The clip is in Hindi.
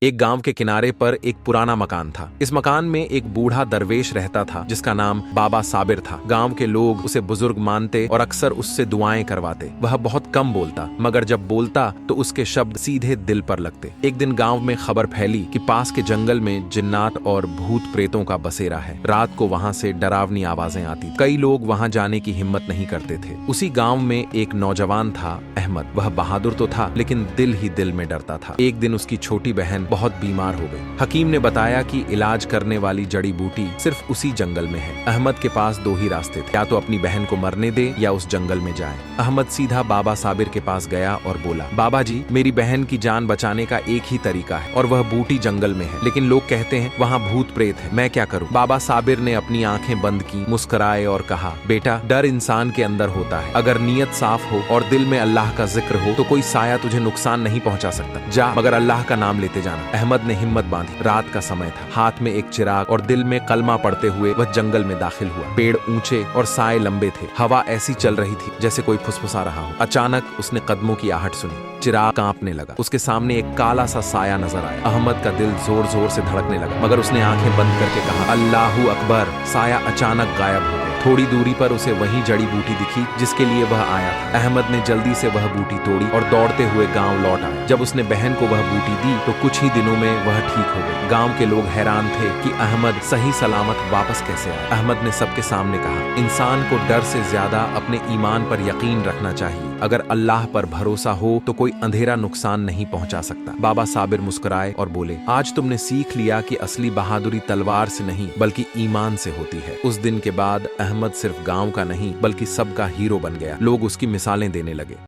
एक गांव के किनारे पर एक पुराना मकान था। इस मकान में एक बूढ़ा दरवेश रहता था जिसका नाम बाबा साबिर था। गांव के लोग उसे बुजुर्ग मानते और अक्सर उससे दुआएं करवाते। वह बहुत कम बोलता, मगर जब बोलता तो उसके शब्द सीधे दिल पर लगते। एक दिन गांव में खबर फैली कि पास के जंगल में जिन्नात और भूत प्रेतों का बसेरा है। रात को वहां से डरावनी आवाजें आती। कई लोग वहां जाने की हिम्मत नहीं करते थे। उसी गाँव में एक नौजवान था, अहमद। वह बहादुर तो था, लेकिन दिल ही दिल में डरता था। एक दिन उसकी छोटी बहन बहुत बीमार हो गई। हकीम ने बताया कि इलाज करने वाली जड़ी बूटी सिर्फ उसी जंगल में है। अहमद के पास दो ही रास्ते थे, या तो अपनी बहन को मरने दे या उस जंगल में जाए। अहमद सीधा बाबा साबिर के पास गया और बोला, बाबा जी, मेरी बहन की जान बचाने का एक ही तरीका है और वह बूटी जंगल में है, लेकिन लोग कहते हैं वहाँ भूत प्रेत है। मैं क्या करूँ? बाबा साबिर ने अपनी आंखें बंद की, मुस्कुराए और कहा, बेटा, डर इंसान के अंदर होता है। अगर नीयत साफ हो और दिल में अल्लाह का जिक्र हो तो कोई साया तुझे नुकसान नहीं पहुंचा सकता। जा, मगर अल्लाह का नाम लेते जाना। अहमद ने हिम्मत बांधी। रात का समय था, हाथ में एक चिराग और दिल में कलमा पढ़ते हुए वह जंगल में दाखिल हुआ। पेड़ ऊंचे और साए लंबे थे। हवा ऐसी चल रही थी जैसे कोई फुसफुसा रहा हो। अचानक उसने कदमों की आहट सुनी। चिराग कांपने लगा। उसके सामने एक काला सा साया नजर आया। अहमद का दिल जोर जोर से धड़कने लगा, मगर उसने आंखें बंद करके कहा, अल्लाहू अकबर। साया अचानक गायब हो गया। थोड़ी दूरी पर उसे वही जड़ी बूटी दिखी जिसके लिए वह आया था। अहमद ने जल्दी से वह बूटी तोड़ी और दौड़ते हुए गांव लौट आया। जब उसने बहन को वह बूटी दी तो कुछ ही दिनों में वह ठीक हो गई। गांव के लोग हैरान थे कि अहमद सही सलामत वापस कैसे आया। अहमद ने सबके सामने कहा, इंसान को डर से ज्यादा अपने ईमान पर यकीन रखना चाहिए। अगर अल्लाह पर भरोसा हो तो कोई अंधेरा नुकसान नहीं पहुंचा सकता। बाबा साबिर मुस्कुराए और बोले, आज तुमने सीख लिया कि असली बहादुरी तलवार से नहीं बल्कि ईमान से होती है। उस दिन के बाद अहमद सिर्फ गांव का नहीं बल्कि सबका हीरो बन गया। लोग उसकी मिसालें देने लगे।